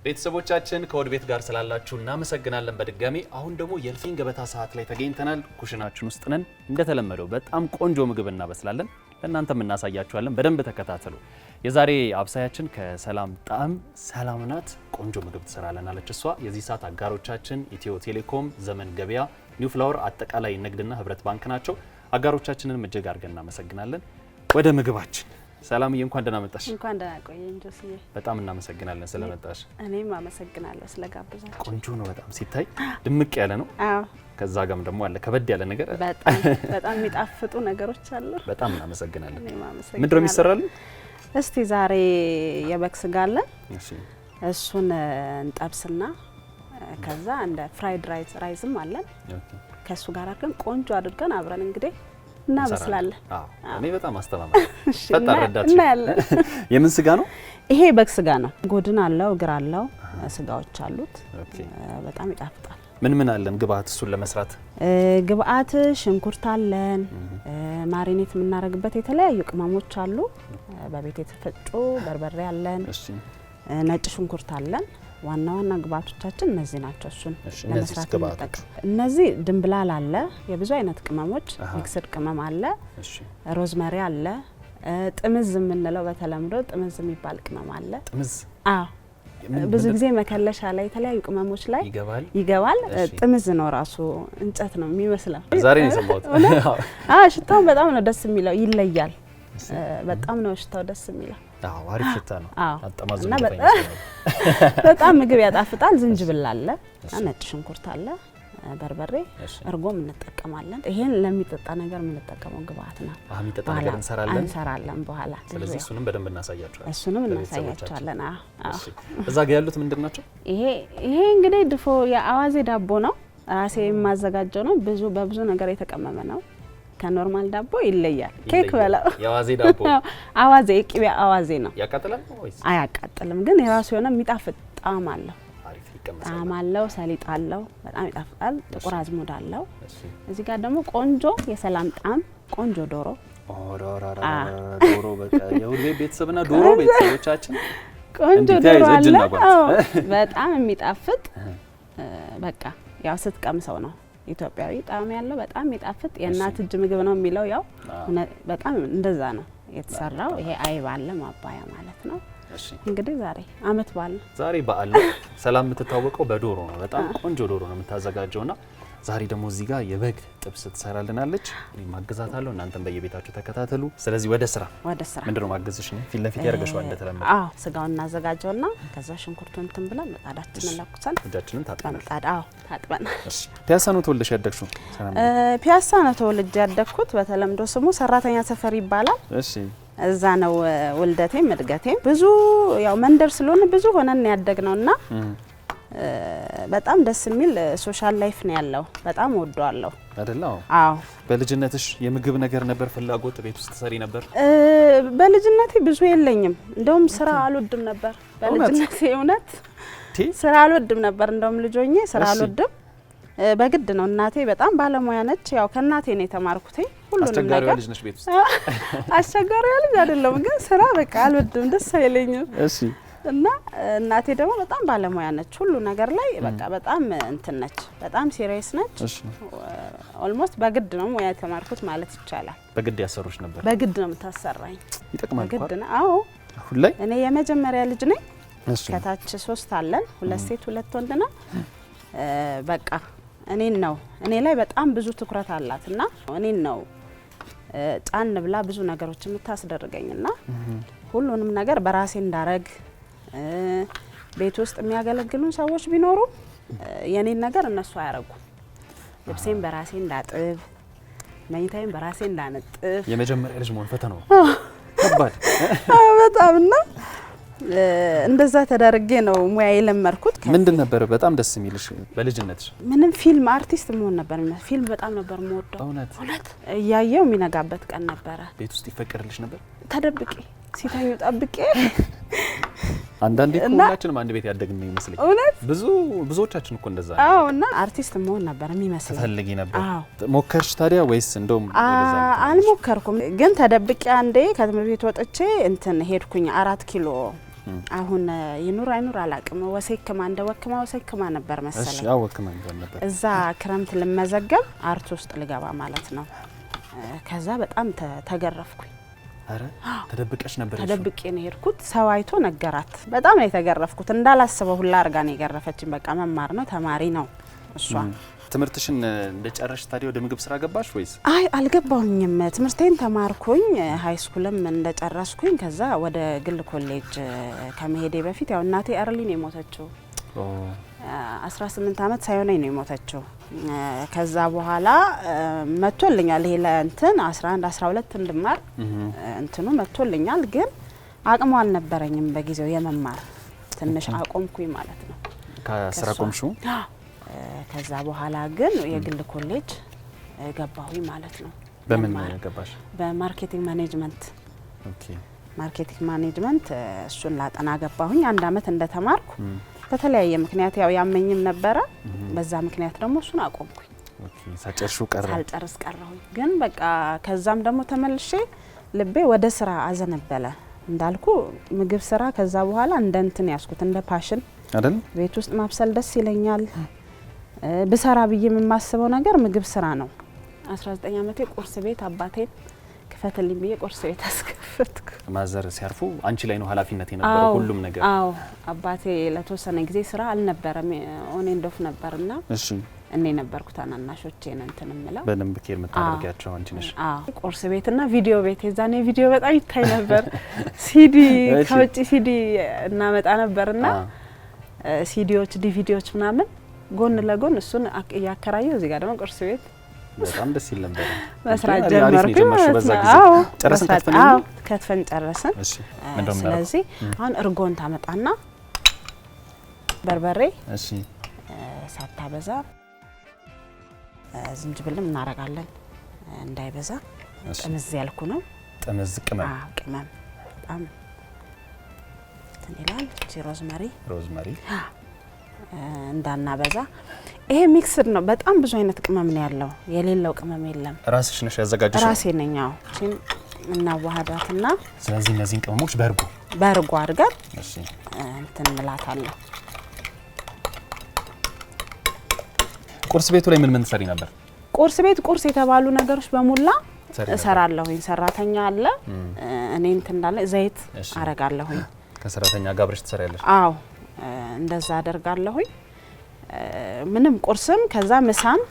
ቤተሰቦቻችን ከወድ ቤት ጋር ስላላችሁ እናመሰግናለን በድጋሚ። አሁን ደግሞ የእልፍኝ ገበታ ሰዓት ላይ ተገኝተናል። ኩሽናችን ውስጥ ነን። እንደተለመደው በጣም ቆንጆ ምግብ እናበስላለን። ለእናንተም እናሳያችኋለን። በደንብ ተከታተሉ። የዛሬ አብሳያችን ከሰላም ጣዕም ሰላም ናት። ቆንጆ ምግብ ትሰራለናለች እሷ። የዚህ ሰዓት አጋሮቻችን ኢትዮ ቴሌኮም፣ ዘመን ገበያ፣ ኒው ፍላወር፣ አጠቃላይ ንግድና ህብረት ባንክ ናቸው። አጋሮቻችንን እጅግ አድርገን እናመሰግናለን። ወደ ምግባችን ሰላምዬ እንኳን ደህና መጣሽ። እንኳን ደህና ቆየኝ ጆስዬ። በጣም እናመሰግናለን ስለመጣሽ። እኔም አመሰግናለሁ ስለጋበዛችሁ። ቆንጆ ነው በጣም ሲታይ ድምቅ ያለ ነው። አዎ ከዛ ጋርም ደግሞ አለ ከበድ ያለ ነገር። በጣም የሚጣፍጡ ነገሮች አሉ። በጣም እናመሰግናለን። እኔም አመሰግናለሁ። ምንድነው የሚሰራልን? እስቲ ዛሬ የበግ ስጋ አለ። እሺ እሱን እንጠብስና ከዛ እንደ ፍራይድ ራይዝም አለን። ኦኬ ከሱ ጋር አድርገን ቆንጆ አድርገን አብረን እንግዲህ እናበስላለን። አዎ እኔ በጣም አስተማማኝ ፈጣን ረዳት። እናያለን። የምን ስጋ ነው? ይሄ በግ ስጋ ነው። ጎድን አለው፣ እግር አለው፣ ስጋዎች አሉት። ኦኬ በጣም ይጣፍጣል። ምን አለን ግብአት እሱን ለመስራት? ግብአት ሽንኩርት አለን፣ ማሪኔት የምናደርግበት የተለያዩ ቅመሞች አሉ። በቤት የተፈጩ በርበሬ አለን፣ እሺ ነጭ ሽንኩርት አለን። ዋና ግብአቶቻችን እነዚህ ናቸው። እሱን ለመስራት እንጠቀም። እነዚህ ድንብላል አለ፣ የብዙ አይነት ቅመሞች ሚክስድ ቅመም አለ፣ እሺ ሮዝመሪ አለ፣ ጥምዝ የምንለው በተለምዶ ጥምዝ የሚባል ቅመም አለ። ጥምዝ? አዎ ብዙ ጊዜ መከለሻ ላይ የተለያዩ ቅመሞች ላይ ይገባል። ጥምዝ ነው ራሱ እንጨት ነው የሚመስለው። ዛሬ ነው የሰማሁት። ሽታው በጣም ነው ደስ የሚለው፣ ይለያል። በጣም ነው ሽታው ደስ የሚለው። አዎ አሪፍ ሽታ ነው። አጣማዘው በጣም ምግብ ያጣፍጣል። ዝንጅብል አለ፣ ነጭ ሽንኩርት አለ፣ በርበሬ፣ እርጎም እንጠቀማለን። ይሄን ለሚጠጣ ነገር የምንጠቀመው ግብአት ነው። የሚጠጣ ነገር እንሰራለን በኋላ። ስለዚህ እሱንም በደንብ እናሳያቸዋለን። እሺ እዛ ጋር ያሉት ምንድን ናቸው? ይሄ እንግዲህ ድፎ የአዋዜ ዳቦ ነው። ራሴ የማዘጋጀው ነው። በብዙ ነገር የተቀመመ ነው። ከኖርማል ዳቦ ይለያል። ኬክ በለው የአዋዜ ዳቦ አዋዜ ቅቤ አዋዜ ነው። ያቃጥላል ወይስ? አያቃጥልም፣ ግን የራሱ የሆነ የሚጣፍጥ ጣዕም አለው። ጣዕም አለው፣ ሰሊጥ አለው፣ በጣም ይጣፍጣል። ጥቁር አዝሙድ አለው። እዚህ ጋር ደግሞ ቆንጆ የሰላም ጣዕም ቆንጆ ዶሮ በቃ የሁሌ ቤተሰብና ዶሮ ቤተሰቦቻችን ቆንጆ ዶሮ አለ። በጣም የሚጣፍጥ በቃ ያው ስትቀምሰው ነው ኢትዮጵያዊ ጣዕም ያለው በጣም የሚጣፍጥ የእናት እጅ ምግብ ነው የሚለው። ያው በጣም እንደዛ ነው የተሰራው። ይሄ አይብ አለ ማባያ ማለት ነው። እንግዲህ ዛሬ አመት በዓል ነው። ዛሬ በዓል ነው። ሰላም የምትታወቀው በዶሮ ነው። በጣም ቆንጆ ዶሮ ነው የምታዘጋጀውና ዛሬ ደግሞ እዚህ ጋር የበግ ጥብስ ትሰራልናለች። እኔ ማገዛታለሁ፣ እናንተም በየቤታችሁ ተከታተሉ። ስለዚህ ወደ ስራ ምንድነው ማገዝሽ ነው? ፊት ለፊት ያርገሽው እንደተለመደ። አዎ ስጋውን እናዘጋጀውና ከዛ ሽንኩርቱን እንትን ብለን ምጣዳችንን ለኩሰን እጃችንን ታጥበን ታጥበን። እሺ ፒያሳ ነው ተወልደሽ ያደግሽው? ፒያሳ ነው ተወልጄ ያደግኩት። በተለምዶ ስሙ ሰራተኛ ሰፈር ይባላል። እሺ እዛ ነው ውልደቴም እድገቴም። ብዙ ያው መንደር ስለሆነ ብዙ ሆነን ያደግነውና በጣም ደስ የሚል ሶሻል ላይፍ ነው ያለው። በጣም ወደዋለሁ አይደል? አዎ። በልጅነትሽ የምግብ ነገር ነበር ፍላጎት? ቤት ውስጥ ትሰሪ ነበር? በልጅነቴ ብዙ የለኝም። እንደውም ስራ አልወድም ነበር በልጅነቴ። እውነት ስራ አልወድም ነበር። እንደውም ልጆኜ ስራ አልወድም። በግድ ነው። እናቴ በጣም ባለሙያ ነች። ያው ከእናቴ ነው የተማርኩት ሁሉንም ነገር። አስቸጋሪዋ ልጅ ነሽ ቤት ውስጥ? አስቸጋሪዋ ልጅ አይደለም፣ ግን ስራ በቃ አልወድም፣ ደስ አይለኝም። እሺ እና እናቴ ደግሞ በጣም ባለሙያ ነች። ሁሉ ነገር ላይ በቃ በጣም እንትን ነች፣ በጣም ሲሪየስ ነች። እሺ ኦልሞስት በግድ ነው ሙያ የተማርኩት ማለት ይቻላል። በግድ ያሰሩሽ ነበር? በግድ ነው የምታሰራኝ። ይጠቅማል እኮ በግድ ነው። አዎ ሁላይ እኔ የመጀመሪያ ልጅ ነኝ። ከታች 3 አለን፣ 2 ሴት 2 ወንድ ነው። በቃ እኔ ላይ በጣም ብዙ ትኩረት አላትና እኔን ነው ጫን ብላ ብዙ ነገሮች የምታስደርገኝና ሁሉንም ነገር በራሴ እንዳረግ ቤት ውስጥ የሚያገለግሉን ሰዎች ቢኖሩ የኔን ነገር እነሱ አያረጉ። ልብሴን በራሴ እንዳጥብ፣ መኝታዬን በራሴ እንዳነጥፍ። የመጀመሪያ ልጅ መሆን ፈተናው ከባድ በጣምና እንደዛ ተደርጌ ነው ሙያ የለመርኩት። ምንድን ነበር በጣም ደስ የሚልሽ በልጅነትሽ? ምንም ፊልም አርቲስት መሆን ነበር። ፊልም በጣም ነበር የምወደው። እውነት እያየው የሚነጋበት ቀን ነበረ። ቤት ውስጥ ይፈቀድልሽ ነበር? ተደብቄ ሲተኙ ጠብቄ። አንዳንዴ ሁላችንም አንድ ቤት ያደግን ነው ይመስለኝ። እውነት ብዙዎቻችን እኮ እንደዛ ነው። አዎ። እና አርቲስት መሆን ነበር የሚመስለኝ። ፈልጊ ነበር? ሞከርሽ ታዲያ ወይስ እንደውም? አልሞከርኩም፣ ግን ተደብቄ አንዴ ከትምህርት ቤት ወጥቼ እንትን ሄድኩኝ 4 ኪሎ አሁን ይኑር አይኑር አላቅም ወሰይክማ እንደ ወክማ ወሰይክማ ነበር መሰለኝ እሺ ያው ወክማ ነበር እዛ ክረምት ልመዘገብ አርት ውስጥ ልገባ ማለት ነው ከዛ በጣም ተገረፍኩኝ አረ ተደብቀሽ ነበር ተደብቄ ነው ሄድኩት ሰው አይቶ ነገራት በጣም ነው የተገረፍኩት እንዳላስበው ሁላ አርጋ ነው የገረፈችኝ በቃ መማር ነው ተማሪ ነው እሷ ትምርትሽን እንደጨረሽ ታዲያ ወደ ምግብ ስራ ገባሽ ወይስ አይ አልገባሁኝም ትምርቴን ተማርኩኝ ሃይ ስኩልም እንደጨረስኩኝ ከዛ ወደ ግል ኮሌጅ ከመሄዴ በፊት ያው እናቴ አርሊ ነው የሞተችው 18 አመት ሳይሆነኝ ነው የሞተችው ከዛ በኋላ መጥቶልኛል ይሄ ለእንትን 11 12 እንድማር እንትኑ መጥቶልኛል ግን አቅሙ አልነበረኝም በጊዜው የመማር ትንሽ አቆምኩኝ ማለት ነው ከስራ ቆምሹ ከዛ በኋላ ግን የግል ኮሌጅ ገባሁኝ ማለት ነው በምን ገባሽ በማርኬቲንግ ማኔጅመንት ኦኬ ማርኬቲንግ ማኔጅመንት እሱን ላጠና ገባሁኝ አንድ አመት እንደተማርኩ በተለያየ ምክንያት ያው ያመኝም ነበር በዛ ምክንያት ደግሞ እሱን አቆምኩኝ ኦኬ ሳጨርሹ ሳልጨርስ ቀረሁኝ ግን በቃ ከዛም ደግሞ ተመልሼ ልቤ ወደ ስራ አዘነበለ እንዳልኩ ምግብ ስራ ከዛ በኋላ እንደንትን ያስኩት እንደ ፓሽን አይደል ቤት ውስጥ ማብሰል ደስ ይለኛል በሰራ ብዬ የማስበው ነገር ምግብ ስራ ነው 19 አመቴ ቁርስ ቤት አባቴን ክፈትልኝ ብዬ ቁርስ ቤት አስከፈትኩ ማዘር ሲያርፉ አንቺ ላይ ነው ኃላፊነት የነበረው ሁሉም ነገር አዎ አባቴ ለተወሰነ ጊዜ ስራ አልነበረም ኦን ኤንድ ኦፍ ነበርና እሺ እኔ ነበርኩ ታናናሾቼን እንትን ምለው በደንብ ኬር መታደርጋቸው አንቺ ነሽ አዎ ቁርስ ቤትና ቪዲዮ ቤት የዛኔ ቪዲዮ በጣም ይታይ ነበር ሲዲ ከውጪ ሲዲ እናመጣ ነበርና ሲዲዎች ዲቪዲዎች ምናምን ጎን ለጎን እሱን ያከራየው እዚህ ጋር ደግሞ ቁርስ ቤት በጣም ደስ ይል ነበር መስራት ጀመርኩ አዎ ከትፈን ጨረስን እሺ እንደውም ስለዚህ አሁን እርጎን ታመጣና በርበሬ እሺ ሳታበዛ ዝንጅብልም እናረጋለን እንዳይበዛ ጥምዝ ያልኩ ነው ጥምዝ ቅመም ቅመም በጣም ትንይላል ሮዝመሪ እንዳናበዛ ይሄ ሚክስድ ነው በጣም ብዙ አይነት ቅመም ነው ያለው የሌለው ቅመም የለም ራስሽ ነሽ ያዘጋጀሽ ራሴ ነኝ አዎ እቺን እናዋሃዳትና ስለዚህ እነዚህን ቅመሞች በርጎ አድርገን እሺ እንትን እንላታለን ቁርስ ቤቱ ላይ ምን ትሰሪ ነበር ቁርስ የተባሉ ነገሮች በሙላ እሰራለሁኝ ሰራተኛ አለ እኔ እንትን እንዳለ ዘይት አረጋለሁኝ ከሰራተኛ ጋር አብረሽ ትሰሪያለሽ አዎ እንደዛ አደርጋለሁኝ ምንም ቁርስም ከዛ ምሳም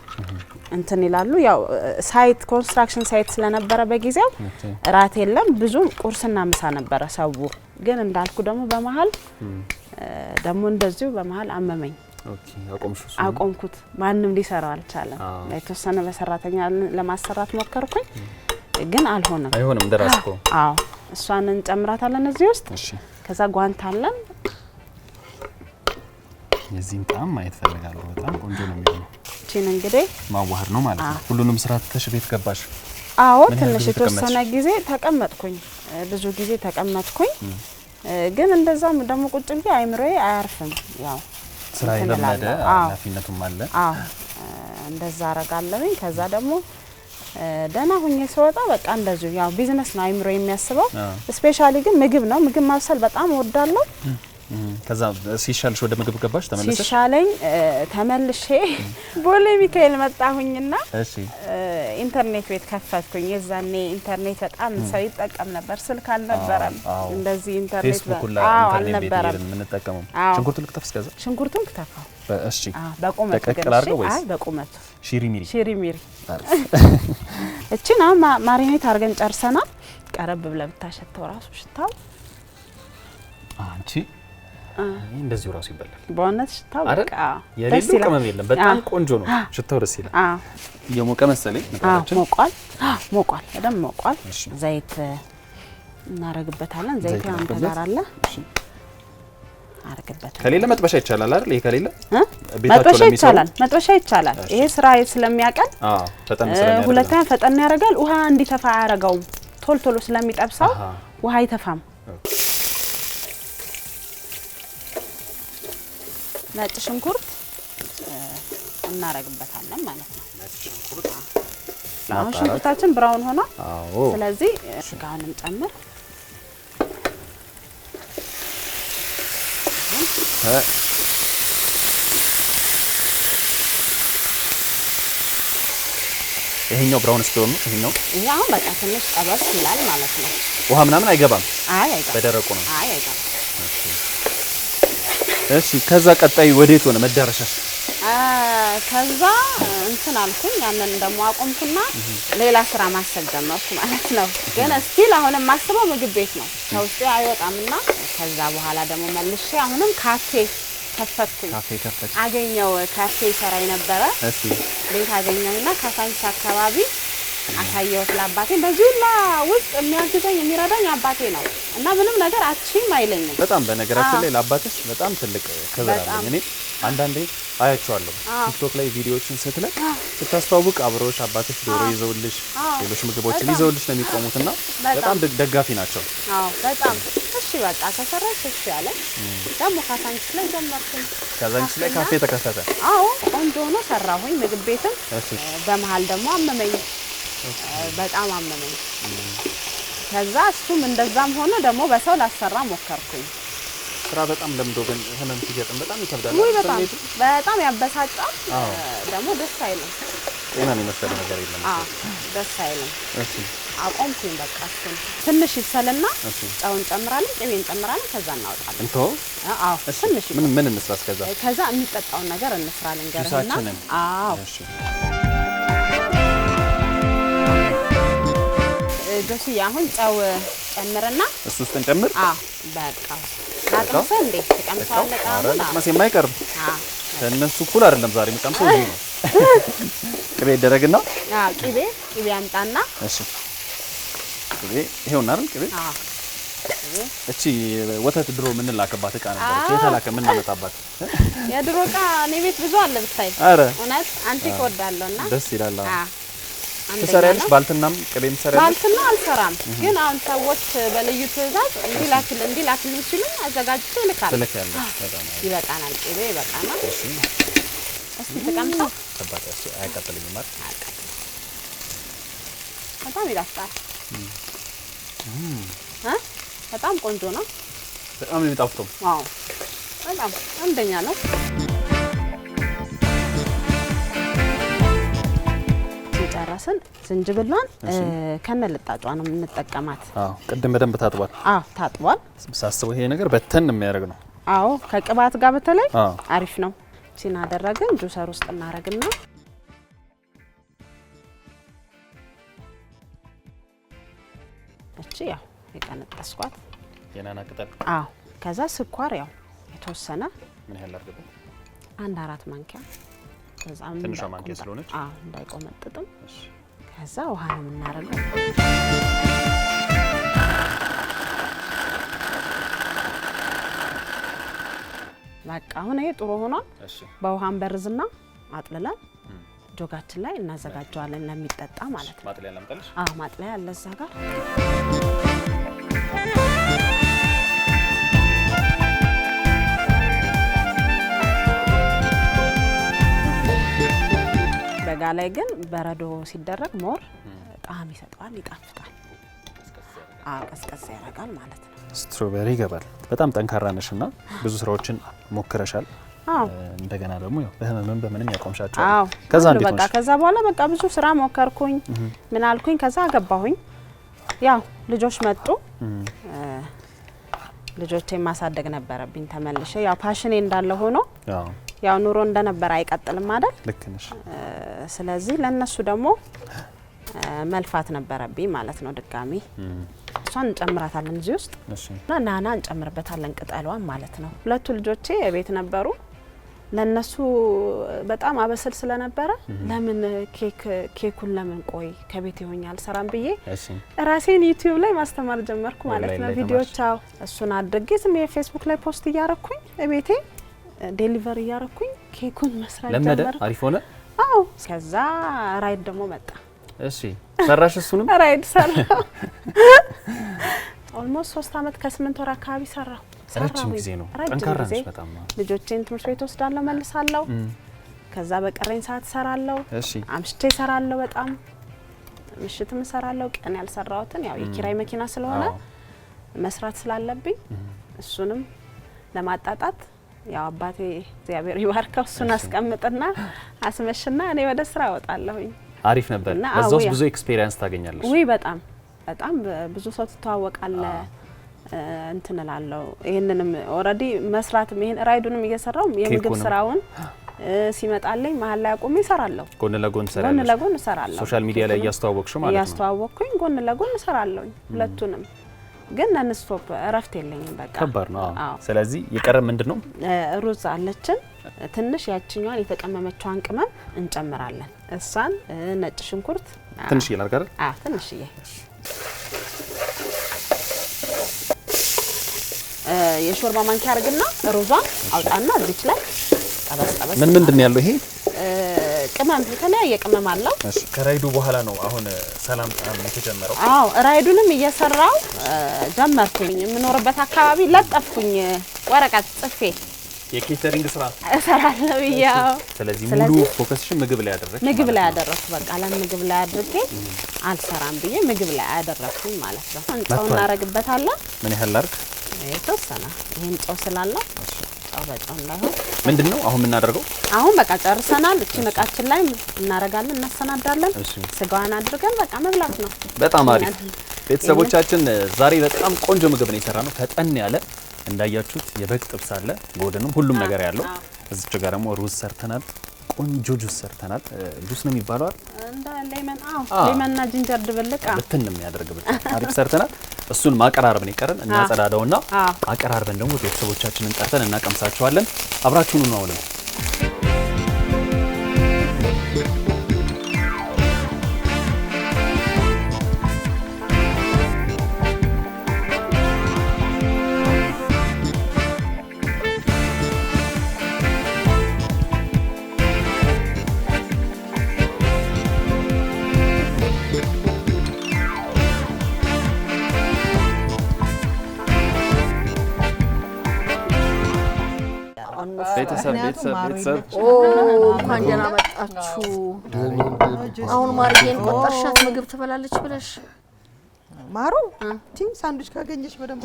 እንትን ይላሉ ያው ሳይት ኮንስትራክሽን ሳይት ስለነበረ በጊዜው ራት የለም ብዙ ቁርስና ምሳ ነበረ ሰው ግን እንዳልኩ ደግሞ በመሃል ደግሞ እንደዚሁ በመሃል አመመኝ ኦኬ አቆምኩት ማንንም ሊሰራው አልቻለም ለተወሰነ በሰራተኛ ለማሰራት ሞከርኩኝ ግን አይሆንም እንደራስኮ አዎ እሷን እንጨምራታለን እዚህ ውስጥ እሺ ከዛ ጓንት አለን የዚህን ጣም ማየት ፈልጋለሁ በጣም ቆንጆ ነው የሚሆነው እቺን እንግዲህ ማዋሃድ ነው ማለት ነው ሁሉንም ስራ ተሽ ቤት ገባሽ አዎ ትንሽ የተወሰነ ጊዜ ተቀመጥኩኝ ብዙ ጊዜ ተቀመጥኩኝ ግን እንደዛም ደግሞ ቁጭ ብዬ አይምሮዬ አያርፍም ያው ስራ የለመደ ኃላፊነቱም አለ አዎ እንደዛ አረጋለሁኝ ከዛ ደግሞ ደና ሆኜ ስወጣ በቃ እንደዚሁ ያው ቢዝነስ ነው አይምሮ የሚያስበው ስፔሻሊ ግን ምግብ ነው ምግብ ማብሰል በጣም እወዳለሁ ከዛ ሲሻልሽ ወደ ምግብ ገባሽ ተመለሰሽ ሲሻለኝ ተመልሼ ቦሌ ሚካኤል መጣሁኝና እሺ ኢንተርኔት ቤት ከፈትኩኝ የዛኔ ኢንተርኔት በጣም ሰው ይጠቀም ነበር ስልክ አልነበረም እንደዚህ ኢንተርኔት አልነበረም ምን ተጠቀመው ሽንኩርቱን ልክተፍ እስከዛ ሽንኩርቱን ከተፋው እሺ በቁመት ተቀቅል አድርገው ወይስ በቁመት ሽሪሚሪ እቺና ማሪኔት አድርገን ጨርሰናል ቀረብ ብለ ብታሸተው ራሱ ሽታው አንቺ እንደዚህ ራሱ ይበላል በእውነት ሽታው በቃ የሌለው ቅመም የለም በጣም ቆንጆ ነው ሽታው ደስ ይላል የሞቀ መሰለኝ ነታችን ሞቋል በደም ሞቋል ዘይት እናረግበታለን ዘይት አንተ ጋር አለ አረግበታለን ከሌለ መጥበሻ ይቻላል አይደል ይሄ ከሌለ መጥበሻ ይቻላል ይሄ ስራ ስለሚያቀል ፈጠን ስለሚያደርግ ሁለተኛ ፈጠን ያረጋል ውሃ እንዲተፋ ያረጋው ቶሎ ስለሚጠብሳው ውሃ አይተፋም ነጭ ሽንኩርት እናረግበታለን ማለት ነው ነጭ ሽንኩርት አሁን ሽንኩርታችን ብራውን ሆኗል ስለዚህ ስጋውንም ጨምር ይሄኛው ብራውን ስቶን ነው። ይሄ አሁን በቃ ትንሽ ጠበስ ይላል ማለት ነው። ውሃ ምናምን አይገባም? አይ አይገባም። በደረቁ ነው? አይ አይገባም። እሺ ከዛ ቀጣይ ወዴት ሆነ መዳረሻሽ? ከዛ እንትን አልኩኝ ያንን ደግሞ አቆምኩና ሌላ ስራ ማሰብ ጀመርኩ ማለት ነው። ግን ስቲል አሁንም ማስበው ምግብ ቤት ነው ከውስጤ አይወጣምና ከዛ በኋላ ደግሞ መልሼ አሁንም ካፌ ከፈትኩኝ። አገኘው ካፌ ሰራ የነበረ ቤት አገኘውና ካሳንቺስ አካባቢ አሳየሁት ለአባቴ። በዚህላ ውስጥ የሚያግዘኝ የሚረዳኝ አባቴ ነው እና ምንም ነገር አትሽም አይለኝም። በጣም በነገራችን ላይ ለአባትሽ በጣም ትልቅ ክብር አለኝ። እኔ አንዳንዴ አያቸዋለሁ ቲክቶክ ላይ ቪዲዮዎችን ስትለቅ ስታስተዋውቅ አብሮሽ አባትሽ ዶሮ ይዘውልሽ ሌሎች ምግቦችን ይዘውልሽ ነው የሚቆሙትና በጣም ደጋፊ ናቸው። አዎ በጣም እሺ በቃ ከሰራሽ እሺ ያለ ደግሞ ካሳንቺስ ላይ ጀመርኩኝ። ካሳንቺስ ላይ ካፌ ተከፈተ። አዎ ቆንጆ ሆኖ ሰራሁኝ ምግብ ቤትም። በመሃል ደግሞ አመመኝ፣ በጣም አመመኝ። ከዛ እሱም እንደዛም ሆነ ደግሞ በሰው ላሰራ ሞከርኩኝ። ስራ በጣም ለምዶ ግን ህመም ሲገጥም በጣም ይከብዳል። ወይ በጣም ያበሳጫል። ደግሞ ደስ አይልም። ጤናን የመሰለ ነገር የለም። ደስ አይልም። እሺ አቆምኩኝ። በቃ እሱን ትንሽ ይብሰልና ጨውን ጨምራለን፣ ቅቤን ጨምራለን፣ ከዛ እናወጣለን። እንቶ አዎ ትንሽ ምን እንስራ? ከዛ የሚጠጣውን ነገር እንስራ ልንገርህና። አዎ እሺ ጆሲ አሁን ጨው ጨምርና እሱ ውስጥ እንጨምር። በቃ ላቅምሰ እንዴ ተቀምሳለህ? አረ ማሴም አይቀርም። እነሱ እኩል አይደለም ዛሬ የምቀምሰው ይሄ ነው። ቅቤ ይደረግና ቅቤ አምጣና። እሺ ቅቤ ይሄውና አይደል? ቅቤ እቺ ወተት ድሮ ምን ላከባት እቃ ነበር የተላከ ምን እናመጣባት? የድሮ እቃ እኔ ቤት ብዙ አለ ብታይ። አረ እውነት አንቲክ ወዳለውና ደስ ይላል። ትሰሪያለሽ? ባልትናም ቅቤም ትሰሪያለሽ? ባልትና አልሰራም፣ ግን አሁን ሰዎች በልዩ ትዕዛዝ እንዲላክልኝ ሲሉ አዘጋጅቼ እልካለሁ። ትልካለሽ? ይበቃናል፣ ቅቤ ይበቃናል። እስቲ ተቀምጠው ተባታሽ አይቀጥልኝም ማለት በጣም ይጣፍጣል። በጣም ቆንጆ ነው። በጣም ነው የሚጣፍጠው። አዎ በጣም አንደኛ ነው። ጨረስን። ዝንጅብሏን ከነልጣጯ ነው የምንጠቀማት። ቅድም በደንብ ታጥቧል። ታጥቧል። ሳስበው ይሄ ነገር በተን የሚያደርግ ነው። ከቅባት ጋር በተለይ አሪፍ ነው። ሲናደረግን ጁሰር ውስጥ እናረግና እቺ ያው የቀነጠስኳት የናና ቅጠል። ከዛ ስኳር ያው የተወሰነ ምን ያህል አድርገው? 1/4 ማንኪያ። ትንሿ ማንኪያ ስለሆነች እንዳይቆመጥጥም። ከዛ ውሃ ነው የምናረገው። በቃ አሁን ይሄ ጥሩ ሆኗል። በውሃን በርዝና አጥልለን ጆጋችን ላይ እናዘጋጀዋለን ለሚጠጣ ማለት ነው። ማጥለያ ለምጠልሽ? ማጥለያ አለ እዛ ጋር። በጋ ላይ ግን በረዶ ሲደረግ ሞር ጣዕም ይሰጠዋል፣ ይጣፍጣል። ቀዝቀዝ ያደርጋል ማለት ነው። ስትሮቤሪ ይገባል። በጣም ጠንካራ ነሽና ብዙ ስራዎችን ሞክረሻል። እንደገና ደግሞ ያው በህመም በምንም ያቆምሻቸው። ከዛ እንዴት ነው? ከዛ በኋላ በቃ ብዙ ስራ ሞከርኩኝ። ምን አልኩኝ? ከዛ ገባሁኝ። ያው ልጆች መጡ። ልጆቼን ማሳደግ ነበረብኝ ተመልሼ። ያው ፓሽኔ እንዳለ ሆኖ ያው ኑሮ እንደነበር አይቀጥልም አይደል? ልክ ነሽ። ስለዚህ ለነሱ ደግሞ መልፋት ነበረብኝ ማለት ነው። ድጋሚ እሷን እንጨምራታለን እዚህ ውስጥ እና ናና እንጨምርበታለን ቅጠሏን ማለት ነው። ሁለቱ ልጆቼ የቤት ነበሩ። ለነሱ በጣም አበስል ስለነበረ ለምን ኬኩን ለምን ቆይ ከቤት ይሆኛል ሰራም ብዬ ራሴን ዩቲዩብ ላይ ማስተማር ጀመርኩ ማለት ነው። ቪዲዮዎች እሱን አድርጌ ዝም የፌስቡክ ላይ ፖስት እያረኩኝ ቤቴ ዴሊቨሪ እያረኩኝ ኬኩን መስራት ጀመርኩ። ለምን አሪፍ ሆነ? ከዛ ራይድ ደግሞ መጣ። እሺ ሰራሽ? እሱንም ራይድ ሰራው። ኦልሞስት 3 አመት ከ8 ወር አካባቢ ሰራው። ረጅም ጊዜ ነው። ጠንካራ ነሽ በጣም። ልጆቼን ትምህርት ቤት ወስዳለሁ መልሳለሁ። ከዛ በቀረኝ ሰዓት ሰራለሁ። አምሽቼ ሰራለሁ። በጣም ምሽትም ሰራለሁ። ቀን ያልሰራሁትን ያው የኪራይ መኪና ስለሆነ መስራት ስላለብኝ እሱንም ለማጣጣት ያው አባቴ እግዚአብሔር ይባርከው እሱን አስቀምጥና አስመሽና እኔ ወደ ስራ እወጣለሁኝ። አሪፍ ነበር። በዛውስ ብዙ ኤክስፒሪየንስ ታገኛለሽ? ወይ በጣም ብዙ ሰው ተተዋወቃለ እንትን እላለሁ። ይሄንንም ኦሬዲ መስራትም ይሄን ራይዱንም እየሰራው የምግብ ስራውን ሲመጣልኝ መሀል ላይ አቆሜ እሰራለሁ። ጎን ለጎን እሰራለሁ። ሶሻል ሚዲያ ላይ እያስተዋወቅሽው ማለት ነው? እያስተዋወቅኩኝ ጎን ለጎን እሰራለሁ ሁለቱንም። ግን ነን ስቶፕ እረፍት የለኝም በቃ ከባድ ነው። ስለዚህ የቀረ ምንድነው? ሩዝ አለችን ትንሽ ያችኛዋን የተቀመመችዋን ቅመም እንጨምራለን። እሷን ነጭ ሽንኩርት ትንሽ ይላል አይደል? ትንሽ የሾርባ ማንኪያ አርግና ሩዟን አውጣና እዚች ላይ ጠበስ ምንድን ያለው ይሄ ቅመም የተለያየ ቅመም አለው። እሺ ከራይዱ በኋላ ነው አሁን ሰላም ጣም የተጀመረው? ራይዱንም እየሰራው ጀመርኩኝ። የምኖርበት አካባቢ ለጠፍኩኝ ወረቀት ጽፌ የኬተሪንግ ስራ እሰራለሁ ያው። ስለዚህ ሙሉ ፎከስሽን ምግብ ላይ አደረኩ። በቃ ለምግብ ላይ አድርጌ አልሰራም ብዬ ምግብ ላይ አደረኩኝ ማለት ነው። ጨው እናረግበታለን። ምን ያህል ላርግ? የተወሰነ ይሄን ጨው ስላለው ጨው እንዳይሆን ምንድነው አሁን የምናደርገው? አሁን በቃ ጨርሰናል። እቺ እቃችን ላይ እናረጋለን፣ እናሰናዳለን። ስጋዋን አድርገን በቃ መብላት ነው። በጣም አሪፍ ቤተሰቦቻችን፣ ዛሬ በጣም ቆንጆ ምግብ ነው የሰራነው። ፈጠን ያለ እንዳያችሁት የበግ ጥብስ አለ፣ ጎድንም ሁሉም ነገር ያለው። እዚች ጋር ደግሞ ሩዝ ሰርተናል፣ ቆንጆ ጁስ ሰርተናል። ጁስ ነው የሚባለው አይደል? እንደ ሌመንና ጂንጀር ድብልቅ በትን ነው የሚያደርግ አሪፍ ሰርተናል። እሱን ማቀራረብ ነው ይቀረን። እናጸዳዳውና አቀራርበን ደግሞ ቤተሰቦቻችንን ጠርተን እናቀምሳቸዋለን። አብራችሁኑ ነው አሁን ቤተሰብ እንኳን ደህና መጣችሁ። አሁን ማርዬን ቆጠርሻት ምግብ ትበላለች ብለሽ ማሩ ቲም ሳንድዊች ካገኘሽ በደንብ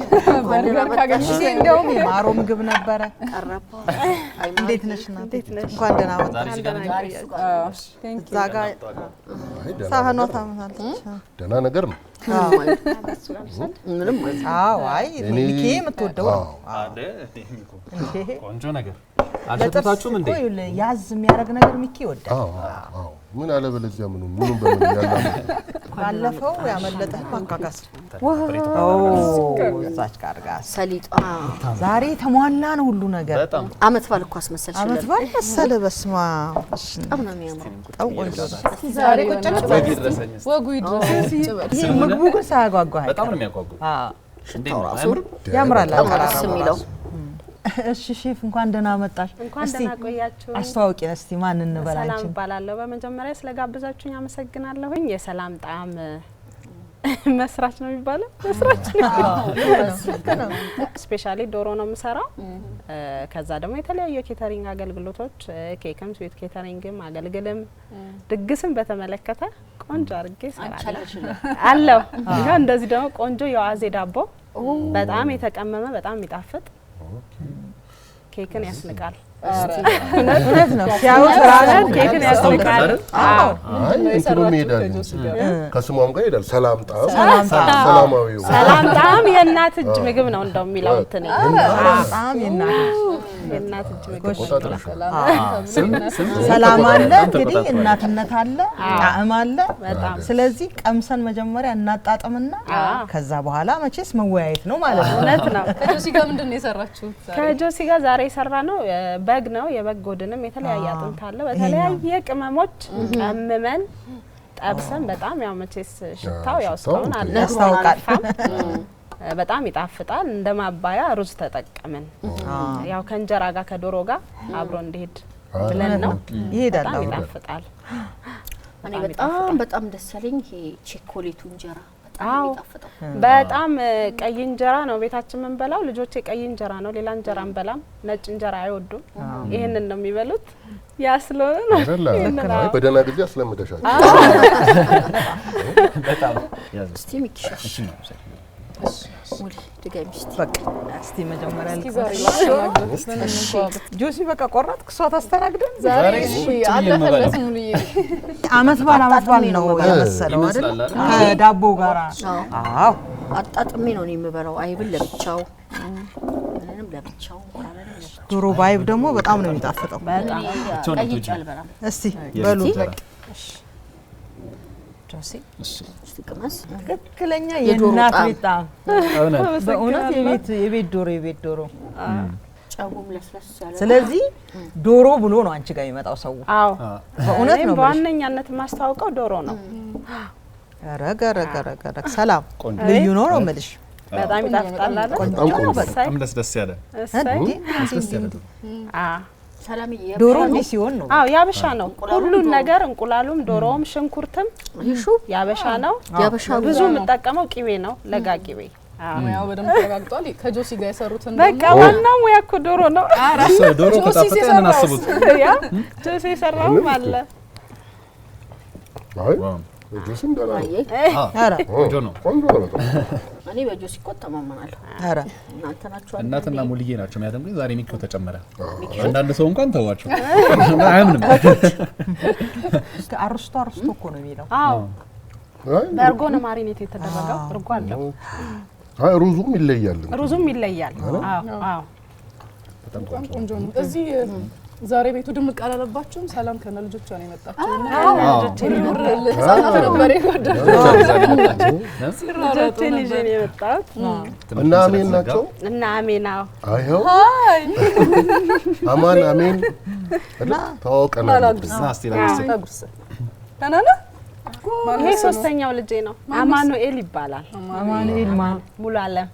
ካገኘሽ እንደውም ማሩ ምግብ ነበረ ቀረባ። እንዴት ነሽ? እንኳን ደህና መጣሽ። ዛጋ ሳህኗ ታምናለች። ደህና ነገር ነው። ምንም አይ ሚኪ የምትወደው ቆንጆ ነገር አልተጣጣችሁም እንዴ? ያዝ የሚያደርግ ነገር ሚኪ ይወዳል። ምን አለ በለዚያ ምኑን በምን ያላ ባለፈው ያመለጠ ማካካስ እዛች ጋር ሰሊጣ ዛሬ ተሟላ ነው ሁሉ ነገር። አመት ባል እኮ አስመሰልሽ። አመት ባል መሰለ። በስማ በጣም ነው የሚያምረው። በጣም ቆንጆ ዛሬ ቁጭ ብለን ወጉ ይድረስ። ምግቡ ግን ሳያጓጓ በጣም ነው የሚያጓጓው። ሽታው ራሱ ያምራል። አራስ የሚለው እሺ ሼፍ እንኳን ደህና መጣሽ። እስቲ አስተዋውቂን እስቲ ማን እንበላችን? ሰላም እባላለሁ። በመጀመሪያ ስለጋብዛችሁኝ አመሰግናለሁኝ። የሰላም ጣዕም መስራች ነው የሚባለው። መስራች ነው። ስፔሻሊ ዶሮ ነው የምሰራው። ከዛ ደግሞ የተለያዩ ኬተሪንግ አገልግሎቶች ኬክም፣ ስዊት ኬተሪንግም አገልግልም ድግስም በተመለከተ ቆንጆ አድርጌ እሰራለሁ አለው። ይሄ እንደዚህ ደግሞ ቆንጆ የዋዜ ዳቦ በጣም የተቀመመ በጣም የሚጣፍጥ ኬክን ያስንቃል። እውነት ነው ሲያዩት ራሱ ኬክን ያስንቃል። እንትኑ ይሄዳል ከስሟም ጋር ይሄዳል። ሰላም ሰላማዊ ሰላም ጣዕም የእናት እጅ ምግብ ነው እንደው የሚለው እንትን ጣዕም የእናት እጅ ምግብ ሰላም አለ እንግዲህ እናትነት አለ ጣዕም አለ። ስለዚህ ቀምሰን መጀመሪያ እናጣጥምና ከዛ በኋላ መቼስ መወያየት ነው ማለት ነው። እውነት ነው። ከጆሲ ጋር ምንድነው የሰራችሁት? ከጆሲ ጋር ዛሬ የሰራ ነው በግ ነው። የበግ ጎድንም የተለያየ አጥንት አለ። በተለያየ ቅመሞች ቀምመን ጠብሰን በጣም ያው መቼስ ሽታው ያው እስካሁን አለ ያስታውቃል። በጣም ይጣፍጣል። እንደማባያ ሩዝ ተጠቀምን። ያው ከእንጀራ ጋር ከዶሮ ጋር አብሮ እንዲሄድ ብለን ነው። ይሄዳል። በጣም ይጣፍጣል። እኔ በጣም ደስ ያለኝ ይሄ ቸኮሌቱ እንጀራ በጣም ቀይ እንጀራ ነው ቤታችን የምንበላው። ልጆቼ ቀይ እንጀራ ነው፣ ሌላ እንጀራ አንበላም። ነጭ እንጀራ አይወዱም። ይሄንን ነው የሚበሉት። ያስሎነ ነው በደህና ጊዜ አስለምደሻል። በጣም እስቲ ሚኪሻ ሙሊ ድጋሚ እስቲ በቃ እስቲ መጀመሪያ ዛሬ ጆሲ በቃ ቆረጥክ እሷ ታስተናግደን ዛሬ እሺ አለፈለት ሙሉዬ አመት ባል ነው የመሰለው አይደል ከዳቦ ጋር አዎ አጣጥሜ ነው የምበላው አይብል ለብቻው ምንም ለብቻው ዶሮ ባይብ ደግሞ በጣም ነው የሚጣፍጠው በጣም ቀይጭ አልበላም እስቲ በሉ ጆሲ እስቲቀመስ ትክክለኛ የእናት ቤት ጣም በእውነት የቤት ዶሮ ጫውም ለስለስ ያለ ስለዚህ ዶሮ ብሎ ነው አንቺ ጋር የሚመጣው ሰው አዎ በእውነት ነው በዋነኛነት ማስተዋወቀው ዶሮ ነው ረገረገረገረ ሰላም ልዩ ነው የምልሽ በጣም ይጣፍጣል አይደል ቆንጆ ነው በጣም ደስ ያለ ሰላምዬ ዶሮ እንዲህ ሲሆን ነው አዎ ያበሻ ነው ሁሉን ነገር እንቁላሉም ዶሮም ሽንኩርትም ይሹ ያበሻ ነው ያበሻ ብዙ የምጠቀመው ቂቤ ነው ለጋ ቂቤ ሙያው በደንብ ተረጋግጧል ከጆሲ ጋር የሰሩትን በቃ ዋናው ሙያ እኮ ዶሮ ነው ዶሮ ከጣፈጠን አስቡት ያ ጆሲ ሰራው አለ አይ ጆሲም ደህና ነው። ኧረ ቆንጆ ነው እኔ በጆሲ እኮ ተማመናለሁ ኧረ እናንተ ናችሁ እናትና ሙልዬ ናቸው የሚያደም ግን ዛሬ ሚኪው ተጨመረ አንዳንድ ሰው እንኳን ተዋቸው አያምንም አርስቶ እኮ ነው የሚለው አዎ አይ በእርጎ ነው ማሪኔት የተደረገው እርጎ አለው አይ ሩዙም ይለያል ሩዙም ይለያል አዎ በጣም ቆንጆ ነው እዚህ ዛሬ ቤቱ ድምቅ አላለባችሁም ሰላም ከነ ልጆቿ ነው የመጣችው እና አሜን ናቸው እና አሜን አዎ አይው አማን አሜን እና ተዋውቀናል እስቲ ለምሳሌ ተናና ይሄ ሶስተኛው ልጄ ነው አማኑኤል ይባላል አማኑኤል ማን ሙሉ አለም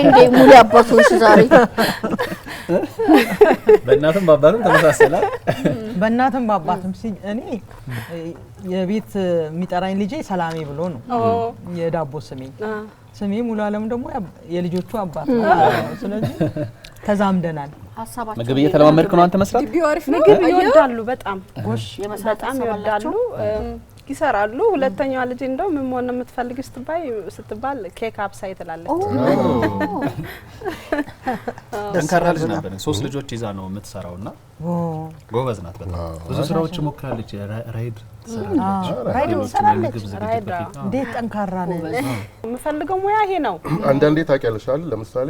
እንዴ ሙሉ አባቶች ዛሬ በእናትም በአባትም ተመሳሰላል በእናትም በአባትም እኔ የቤት የሚጠራኝ ልጄ ሰላሜ ብሎ ነው የዳቦ ስሜ ሙሉ አለም ደግሞ የልጆቹ አባት ነው ስለዚህ ተዛምደናል ሐሳባችሁ ምግብ እየተለማመድክ ነው አንተ መስራት ምግብ ይወዳሉ በጣም በጣም ይወዳሉ ይሰራሉ ሁለተኛዋ ልጅ እንደው ምን ሆነ የምትፈልግ ስትባል ኬክ አብሳይ ትላለች ጠንካራ ልጅ ነበር 3 ልጆች ይዛ ነው የምትሰራውና ጎበዝ ናት በጣም ብዙ ስራዎች ሞክራለች ራይድ ሰራለች እንዴት ጠንካራ ነው የምፈልገው ሙያ ይሄ ነው አንዳንዴ ታውቂያለሽ አይደል ለምሳሌ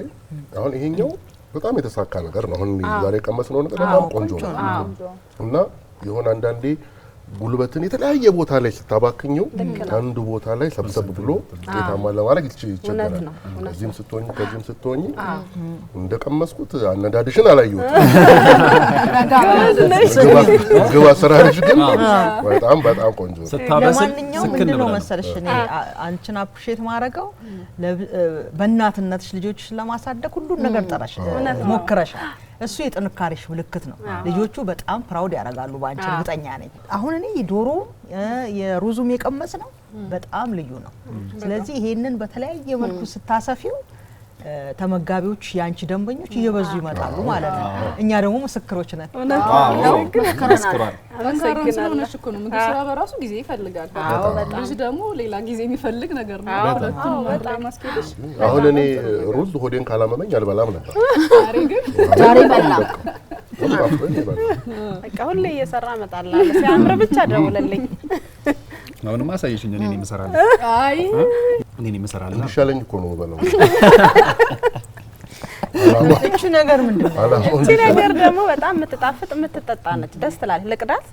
አሁን ይሄኛው በጣም የተሳካ ነገር ነው አሁን ዛሬ ቀመስነው ነገር በጣም ቆንጆ ነው እና የሆነ አንዳንዴ ጉልበትን የተለያየ ቦታ ላይ ስታባክኘው አንድ ቦታ ላይ ሰብሰብ ብሎ ውጤታማ ለማድረግ ይችላል ከዚህም ስትሆኝ እንደቀመስኩት አነዳድሽን አላየሁት ግባ ስራሽ ግን በጣም ቆንጆ ለማንኛውም ምንድነው መሰለሽ እኔ አንቺን አፕሪሼት ማድረገው በእናትነትሽ ልጆችሽን ለማሳደግ ሁሉ ነገር ጠራሽ ሞክረሻል እሱ የጥንካሬሽ ምልክት ነው ልጆቹ በጣም ፕራውድ ያደርጋሉ ባንቺ እርግጠኛ ነኝ አሁን እኔ ዶሮ የሩዙም የቀመስ ነው በጣም ልዩ ነው ስለዚህ ይሄንን በተለያየ መልኩ ስታሰፊው ተመጋቢዎች ያንቺ ደንበኞች እየበዙ ይመጣሉ ማለት ነው እኛ ደግሞ ምስክሮች ነን መስክሯል ስለሆነሽ እኮ ነው ምግብ ስራ በራሱ ጊዜ ይፈልጋል ልጅ ደግሞ ሌላ ጊዜ የሚፈልግ ነገር ነው በጣም ማስከለሽ አሁን እኔ ሩዝ ሆዴን ካላመመኝ አልበላም ነበር ዛሬ በላ በቃ ሁሌ እየሰራ እመጣለሁ ሲያምር ብቻ ደውለልኝ አሁንማ አሳይሽኝ እኔ ነኝ መሰራለሁ አይ እኔ ነኝ መሰራለሁ እንዲሻለኝ እኮ ነው በለው እቺ ነገር ምንድነው እቺ ነገር ደግሞ በጣም የምትጣፍጥ የምትጠጣ ነች ደስ ትላለች ልቅዳት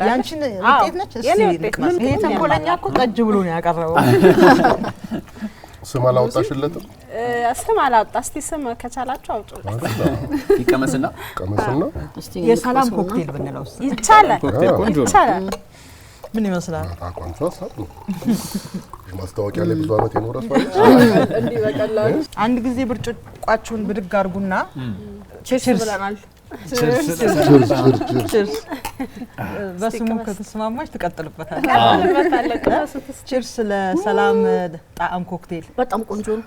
ያንቺን ውጤት ነች ይሄ ተንኮለኛ እኮ ጠጅ ብሎ ነው ያቀረበው ስም አላወጣሽለትም ስም አላወጣ እስቲ ስም ከቻላችሁ አውጡ ይቀመስና የሰላም ኮክቴል ብንለው ይቻላል ይቻላል ምን ይመስላል አቋንቋ ሀሳብ ነው ማስታወቂያ ላይ ብዙ አመት የኖረ ሰው እንዲህ በቀላሉ አንድ ጊዜ ብርጭቋችሁን ብድግ አድርጉና ቼርስ ብለናል ቼርስ በስሙ ከተስማማች ትቀጥልበታለች ቼርስ ለሰላም ጣዕም ኮክቴል በጣም ቆንጆ ነው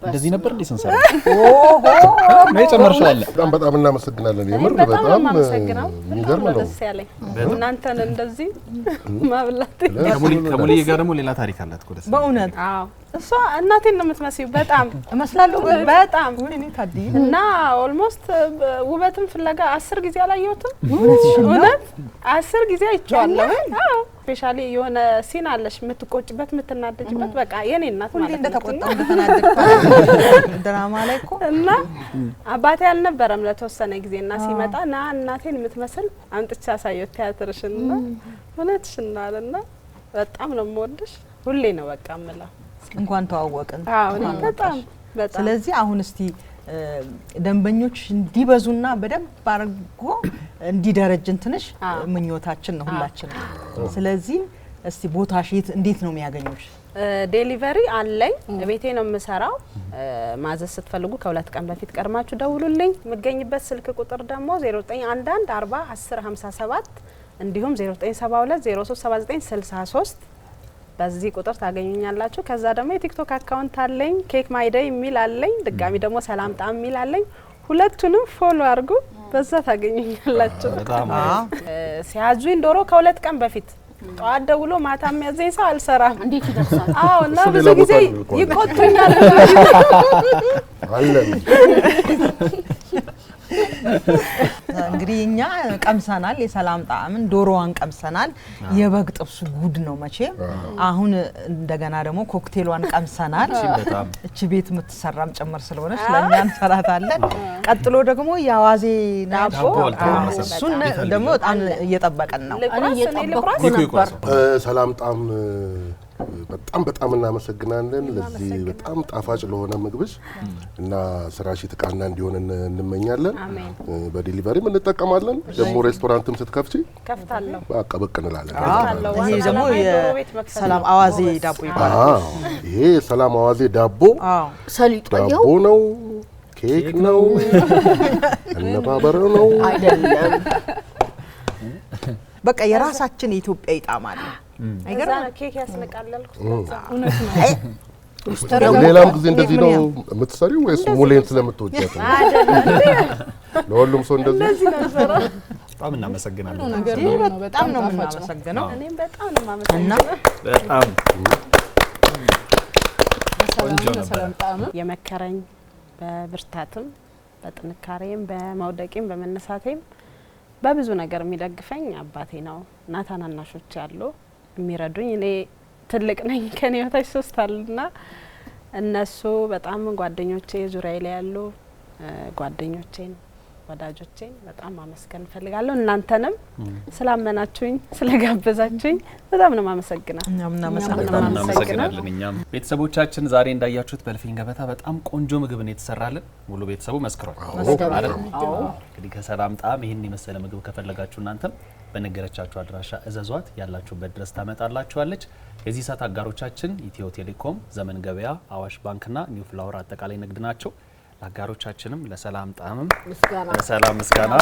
እንደዚህ ነበር እንዴ ስንሰራ? ነው የጨመርሻለ። በጣም እናመሰግናለን። የምር በጣም የሚገርም ነው። ደስ ያለኝ እናንተን እንደዚህ ማብላት። ከሙልዬ ጋር ደግሞ ሌላ ታሪክ አላት እኮ ደስ በእውነት። አዎ እሷ እናቴን ነው የምትመስለው። በጣም እመስላለሁ በጣም ወይኔ ታዲያ። እና ኦልሞስት ውበትን ፍለጋ 10 ጊዜ አላየሁትም። እውነት 10 ጊዜ አይቼዋለሁ። አዎ ስፔሻሊ የሆነ ሲን አለሽ የምትቆጭበት የምትናደጅበት፣ በቃ የኔ እናት ማለት ነው። እንደተቆጣው እንደተናደድኩ ድራማ ላይ እኮ እና አባቴ አልነበረም ለተወሰነ ጊዜና ሲመጣ ና እናቴን የምትመስል አምጥቻ አሳየው ቲያትርሽን እና እውነትሽን አለና በጣም ነው የምወድሽ ሁሌ ነው በቃ እምለው። እንኳን ተዋወቅን። አዎ በጣም በጣም። ስለዚህ አሁን እስቲ ደንበኞች እንዲበዙና በደንብ አርጎ እንዲደረጅን ትንሽ ምኞታችን ነው ሁላችንም። ስለዚህ እስቲ ቦታሽ እንዴት ነው የሚያገኙሽ? ዴሊቨሪ አለኝ ቤቴ ነው የምሰራው። ማዘዝ ስትፈልጉ ከ2 ቀን በፊት ቀድማችሁ ደውሉልኝ። የምገኝበት ስልክ ቁጥር ደግሞ 0911 40 10 57 እንዲሁም 0972 0379 63 በዚህ ቁጥር ታገኙኛላችሁ። ከዛ ደግሞ የቲክቶክ አካውንት አለኝ ኬክ ማይ ዴይ የሚል አለኝ። ድጋሚ ደግሞ ሰላም ጣም የሚል አለኝ። ሁለቱንም ፎሎ አድርጉ፣ በዛ ታገኙኛላችሁ። ሲያዙኝ ዶሮ ከ2 ቀን በፊት ጠዋት ደውሎ ማታ የሚያዘኝ ሰው አልሰራም። እንዴት ይደርሳል? አዎ እና ብዙ ጊዜ ይቆጡኛል አለን። እንግዲህ እኛ ቀምሰናል፣ የሰላም ጣዕምን ዶሮዋን ቀምሰናል። የበግ ጥብሱ ጉድ ነው መቼም። አሁን እንደገና ደግሞ ኮክቴሏን ቀምሰናል። እቺ ቤት የምትሰራም ጭምር ስለሆነች ለኛ እንሰራታለን። ቀጥሎ ደግሞ የአዋዜ ዳቦ፣ እሱን ደግሞ በጣም እየጠበቀን ነው። እኔ እየጠበቅኩ ነበር። ሰላም ጣዕም በጣም እናመሰግናለን ለዚህ በጣም ጣፋጭ ለሆነ ምግብሽ እና ስራሽ የተቃና እንዲሆን እንመኛለን። በዲሊቨሪም እንጠቀማለን። ደግሞ ሬስቶራንትም ስትከፍቺ ከፍታለሁ በቃ በቅ እንላለን። ይሄ ደግሞ የሰላም አዋዜ ዳቦ ይባላል። ይሄ የሰላም አዋዜ ዳቦ ሰሊጥ ዳቦ ነው፣ ኬክ ነው፣ አነባበረ ነው አይደለም። በቃ የራሳችን የኢትዮጵያ ጣዕም አለ። አይገርም? ኬክ ያስነቃለልኩት እውነት ነው። ሌላም ጊዜ እንደዚህ ነው የምትሰሪው ወይስ ሙሌን ስለምትወጃት ነው? ለሁሉም ሰው እንደዚህ ነው ሰራ። በጣም እናመሰግናለን። ነገር ነው በጣም ነው የምናመሰግነው። እኔም በጣም ነው የማመሰግነው። በጣም ሰላም ጣዕም የመከረኝ በብርታትም በጥንካሬም በመውደቄም በመነሳቴም በብዙ ነገር የሚደግፈኝ አባቴ ነው። እና ታናናሾች ያሉ የሚረዱኝ፣ እኔ ትልቅ ነኝ ከኔ በታች 3 አሉና እነሱ በጣም ጓደኞቼ ዙሪያዬ ላይ ያሉ ጓደኞቼን ወዳጆቼን በጣም ማመስገን ፈልጋለሁ። እናንተንም ስላመናችሁኝ ስለጋበዛችሁኝ በጣም ነው ማመሰግናለሁ። እናመሰግናለን። እኛም ቤተሰቦቻችን ዛሬ እንዳያችሁት በእልፍኝ ገበታ በጣም ቆንጆ ምግብ ነው የተሰራልን። ሙሉ ቤተሰቡ መስክሯል አይደል? እንግዲህ ከሰላም ጣዕም ይሄን የመሰለ ምግብ ከፈለጋችሁ እናንተም በነገረቻችሁ አድራሻ እዘዟት፣ ያላችሁበት ድረስ ታመጣላችኋለች። የዚህ ሰዓት አጋሮቻችን ኢትዮ ቴሌኮም፣ ዘመን ገበያ፣ አዋሽ ባንክና ኒው ፍላወር አጠቃላይ ንግድ ናቸው። አጋሮቻችንም ለሰላም ጣዕምም ለሰላም ምስጋና